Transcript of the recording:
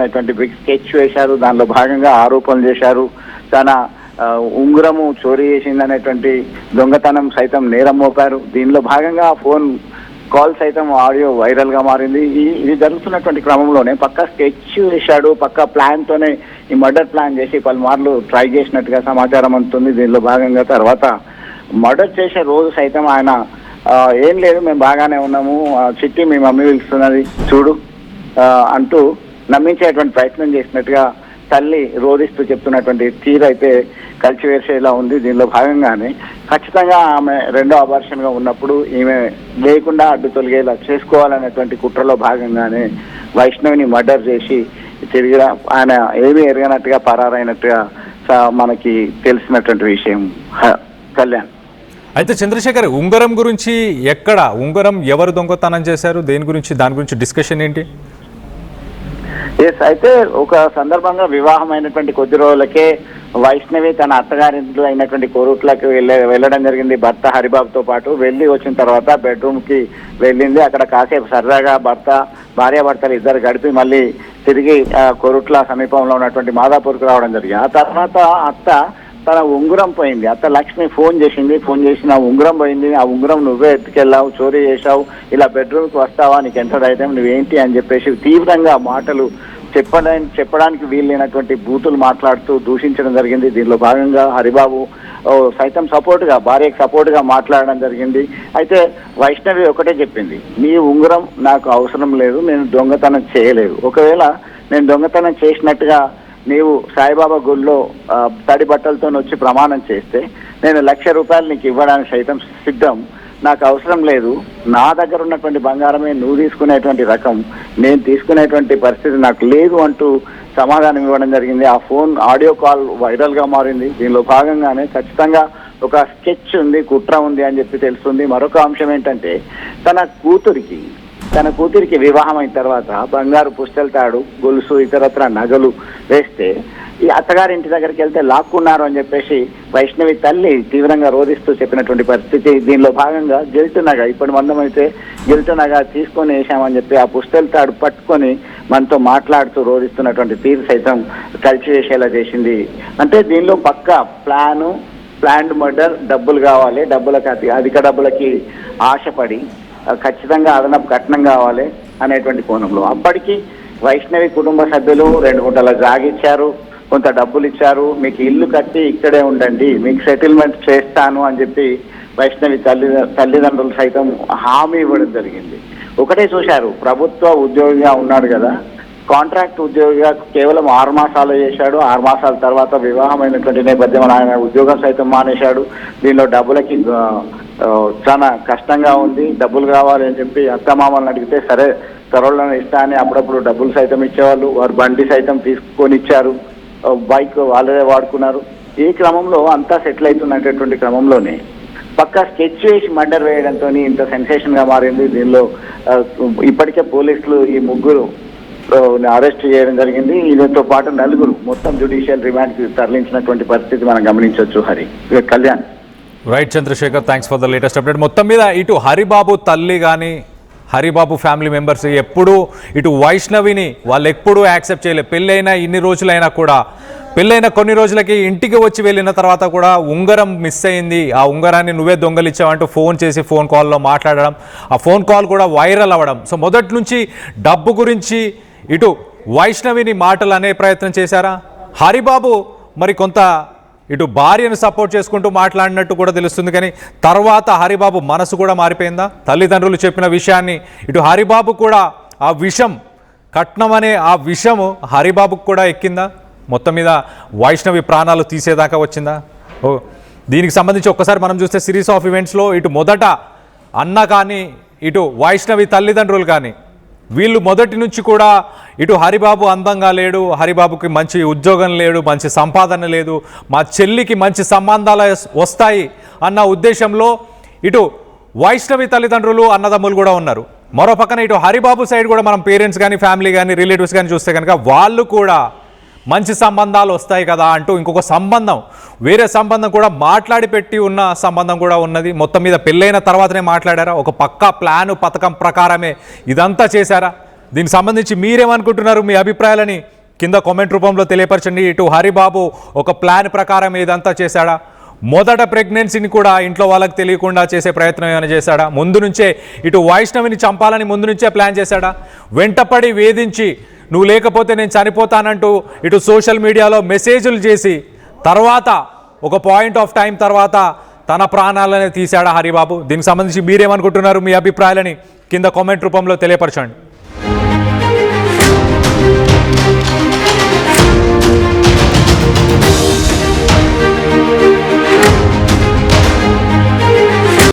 అటువంటి big sketch వేశారు. దానిలో భాగంగా ఆరోపణలు చేశారు. తన ఉంగరము చోరీ చేసిందనేటువంటి దొంగతనం సైతం నేరం మోపారు. దీనిలో భాగంగా ఫోన్ కాల్ సైతం ఆడియో వైరల్ గా మారింది. ఇది జరుగుతున్నటువంటి క్రమంలోనే పక్కా స్కెచ్ వేశాడు. పక్కా ప్లాన్ తోనే ఈ మర్డర్ ప్లాన్ చేసి పలుమార్లు ట్రై చేసినట్టుగా సమాచారం అందుతుంది. దీనిలో భాగంగా తర్వాత మర్డర్ చేసే రోజు సైతం ఆయన ఏం లేదు, మేము బాగానే ఉన్నాము, చిట్టి మీ మమ్మీ పిలుస్తున్నది చూడు అంటూ నమ్మించేటువంటి ప్రయత్నం చేసినట్టుగా తల్లి రోధిస్తూ చెప్తున్నటువంటి తీరు అయితే కలిసివేసేలా ఉంది. దీనిలో భాగంగానే ఖచ్చితంగా ఆమె రెండో అబార్షన్ గా ఉన్నప్పుడు ఈమె లేకుండా అడ్డు తొలగేలా చేసుకోవాలనేటువంటి కుట్రలో భాగంగానే వైష్ణవిని మర్డర్ చేసి తిరిగి ఆయన ఏమీ ఎరగనట్టుగా పరారైనట్టుగా మనకి తెలిసినటువంటి విషయం. కళ్యాణ్, అయితే చంద్రశేఖర్, ఉంగరం గురించి ఉంగరం ఎవరు దొంగతనం చేశారు, దాని గురించి డిస్కషన్ ఏంటి? ఎస్, అయితే ఒక సందర్భంగా వివాహం అయినటువంటి కొద్ది రోజులకే వైష్ణవి తన అత్తగారింట్లో అయినటువంటి కోరుట్లకి వెళ్ళడం జరిగింది భర్త హరిబాబుతో పాటు. వెళ్ళి వచ్చిన తర్వాత బెడ్రూమ్ కి వెళ్ళింది. అక్కడ కాసేపు సరదాగా భార్యాభర్తలు ఇద్దరు గడిపి మళ్ళీ తిరిగి కోరుట్ల సమీపంలో ఉన్నటువంటి మాదాపూర్కి రావడం జరిగింది. ఆ తర్వాత అత్త తన ఉంగరం పోయింది. అత్త లక్ష్మి ఫోన్ చేసి నా ఉంగరం పోయింది, ఆ ఉంగరం నువ్వే ఎత్తుకెళ్ళావు, చోరీ చేశావు, ఇలా బెడ్రూమ్కి వస్తావా, నీకు ఎంత ధైర్యం, నువ్వేంటి అని చెప్పేసి తీవ్రంగా మాటలు చెప్పడానికి వీలైనటువంటి బూతులు మాట్లాడుతూ దూషించడం జరిగింది. దీనిలో భాగంగా హరిబాబు సైతం భార్యకు సపోర్ట్ గా మాట్లాడడం జరిగింది. అయితే వైష్ణవి ఒకటే చెప్పింది, నీ ఉంగరం నాకు అవసరం లేదు, నేను దొంగతనం చేయలేదు. ఒకవేళ నేను దొంగతనం చేసినట్టుగా నీవు సాయిబాబా గుడిలో తడి బట్టలతో వచ్చి ప్రమాణం చేస్తే నేను ₹1,00,000 నీకు ఇవ్వడానికి సైతం సిద్ధం, నాకు అవసరం లేదు, నా దగ్గర ఉన్నటువంటి బంగారమే నువ్వు తీసుకునేటువంటి రకం, నేను తీసుకునేటువంటి పరిస్థితి నాకు లేదు అంటూ సమాధానం ఇవ్వడం జరిగింది. ఆ ఫోన్ ఆడియో కాల్ వైరల్ గా మారింది. దీనిలో భాగంగానే ఖచ్చితంగా ఒక స్కెచ్ ఉంది, కుట్ర ఉంది అని చెప్పి తెలుస్తుంది. మరొక అంశం ఏంటంటే తన కూతురికి వివాహం అయిన తర్వాత బంగారు పుస్తెల తాడు, గొలుసు, ఇతరత్ర నగలు వేస్తే ఈ అత్తగారి ఇంటి దగ్గరికి వెళ్తే లాక్కున్నారు అని చెప్పేసి వైష్ణవి తల్లి తీవ్రంగా రోధిస్తూ చెప్పినటువంటి పరిస్థితి. దీనిలో భాగంగా గిల్టు నగ, ఇప్పటి మందం అయితే గిల్టు నగ తీసుకొని వేసామని చెప్పి ఆ పుస్తెల తాడు పట్టుకొని మనతో మాట్లాడుతూ రోధిస్తున్నటువంటి తీరు సైతం కలిసివేసేలా చేసింది. అంటే దీనిలో పక్కా ప్లాన్డ్ మర్డర్, డబ్బులు కావాలి, అధిక డబ్బులకి ఆశపడి ఖచ్చితంగా అదనపు కట్నం కావాలి అనేటువంటి కోణంలో అప్పటికి వైష్ణవి కుటుంబ సభ్యులు 2 గుంటల జాగిచ్చారు, కొంత డబ్బులు ఇచ్చారు, మీకు ఇల్లు కట్టి ఇక్కడే ఉండండి, మీకు సెటిల్మెంట్ చేస్తాను అని చెప్పి వైష్ణవి తల్లిదండ్రులు సైతం హామీ ఇవ్వడం జరిగింది. ఒకటే చూశారు, ప్రభుత్వ ఉద్యోగిగా ఉన్నాడు కదా, కాంట్రాక్ట్ ఉద్యోగిగా కేవలం 6 మాసాలు చేశాడు. 6 మాసాల తర్వాత వివాహమైనటువంటి నేపథ్యంలో ఆయన ఉద్యోగం సైతం మానేశాడు. దీనిలో డబ్బులకి చాలా కష్టంగా ఉంది, డబ్బులు కావాలి అని చెప్పి అత్తమామల్ని అడిగితే సరే త్వరలో ఇస్తా అని అప్పుడప్పుడు డబ్బులు సైతం ఇచ్చేవాళ్ళు. వారు బండి సైతం తీసుకొని ఇచ్చారు, బైక్ వాళ్ళే వాడుకున్నారు. ఈ క్రమంలో అంతా సెటిల్ అవుతున్నటువంటి క్రమంలోనే పక్కా స్కెచ్ వేసి మర్డర్ వేయడంతో ఇంత సెన్సేషన్ గా మారింది. దీనిలో ఇప్పటికే పోలీసులు ఈ ముగ్గురు అరెస్ట్ చేయడం జరిగింది. దీనితో పాటు 4 మొత్తం జ్యుడిషియల్ రిమాండ్ కి తరలించినటువంటి పరిస్థితి మనం గమనించవచ్చు. Kalyan, right Chandrashekar, thanks for the latest update. మొత్తం మీద ఇటు హరిబాబు తల్లి కానీ హరిబాబు ఫ్యామిలీ మెంబర్స్ ఎప్పుడూ ఇటు వైష్ణవిని వాళ్ళు ఎప్పుడూ యాక్సెప్ట్ చేయలేదు. పెళ్ళైన ఇన్ని రోజులైనా కూడా, పెళ్ళైన కొన్ని రోజులకి ఇంటికి వచ్చి వెళ్ళిన తర్వాత కూడా ఉంగరం మిస్ అయింది, ఆ ఉంగరాన్ని నువ్వే దొంగలిచ్చావంటూ ఫోన్ చేసి ఫోన్ కాల్లో మాట్లాడడం, ఆ ఫోన్ కాల్ కూడా వైరల్ అవ్వడం. సో మొదటి నుంచి డబ్బు గురించి ఇటు వైష్ణవిని మాటలు అనే ప్రయత్నం చేశారా? హరిబాబు మరి కొంత ఇటు భార్యను సపోర్ట్ చేసుకుంటూ మాట్లాడినట్టు కూడా తెలుస్తుంది. కానీ తర్వాత హరిబాబు మనసు కూడా మారిపోయిందా? తల్లిదండ్రులు చెప్పిన విషయాన్ని ఇటు హరిబాబు కూడా ఆ విషం, కట్నం అనే ఆ విషము హరిబాబుకు కూడా ఎక్కిందా? మొత్తం మీద వైష్ణవి ప్రాణాలు తీసేదాకా వచ్చిందా? దీనికి సంబంధించి ఒక్కసారి మనం చూస్తే సిరీస్ ఆఫ్ ఈవెంట్స్లో ఇటు మొదట అన్న కానీ ఇటు వైష్ణవి తల్లిదండ్రులు కానీ వీళ్ళు మొదటి నుంచి కూడా ఇటు హరిబాబు అందంగా లేడు, హరిబాబుకి మంచి ఉద్యోగం లేడు, మంచి సంపాదన లేదు, మా చెల్లికి మంచి సంబంధాలు వస్తాయి అన్న ఉద్దేశంలో ఇటు వైష్ణవి తల్లిదండ్రులు అన్నదమ్ములు కూడా ఉన్నారు. మరో పక్కన ఇటు హరిబాబు సైడ్ కూడా మనం పేరెంట్స్ కానీ ఫ్యామిలీ కానీ రిలేటివ్స్ కానీ చూస్తే కనుక వాళ్ళు కూడా మంచి సంబంధాలు వస్తాయి కదా అంటూ ఇంకొక సంబంధం, వేరే సంబంధం కూడా మాట్లాడి పెట్టి ఉన్న సంబంధం కూడా ఉన్నది. మొత్తం మీద పెళ్ళైన తర్వాతనే మాట్లాడారా? ఒక పక్కా ప్లాను పథకం ప్రకారమే ఇదంతా చేశారా? దీనికి సంబంధించి మీరేమనుకుంటున్నారు? మీ అభిప్రాయాలని కింద కామెంట్ రూపంలో తెలియపరచండి. ఇటు హరిబాబు ఒక ప్లాన్ ప్రకారం ఇదంతా చేశాడా? మొదట ప్రెగ్నెన్సీని కూడా ఇంట్లో వాళ్ళకి తెలియకుండా చేసే ప్రయత్నం ఏమైనా చేశాడా? ముందు నుంచే ఇటు వైష్ణవిని చంపాలని ముందు నుంచే ప్లాన్ చేశాడా? వెంటపడి వేధించి నువ్వు లేకపోతే నేను చనిపోతానంటూ ఇటు సోషల్ మీడియాలో మెసేజ్లు చేసి తర్వాత ఒక పాయింట్ ఆఫ్ టైం తర్వాత తన ప్రాణాలనే తీశాడా హరిబాబు? దీనికి సంబంధించి మీరేమనుకుంటున్నారు? మీ అభిప్రాయాలని కింద కామెంట్ రూపంలో తెలియపరచండి.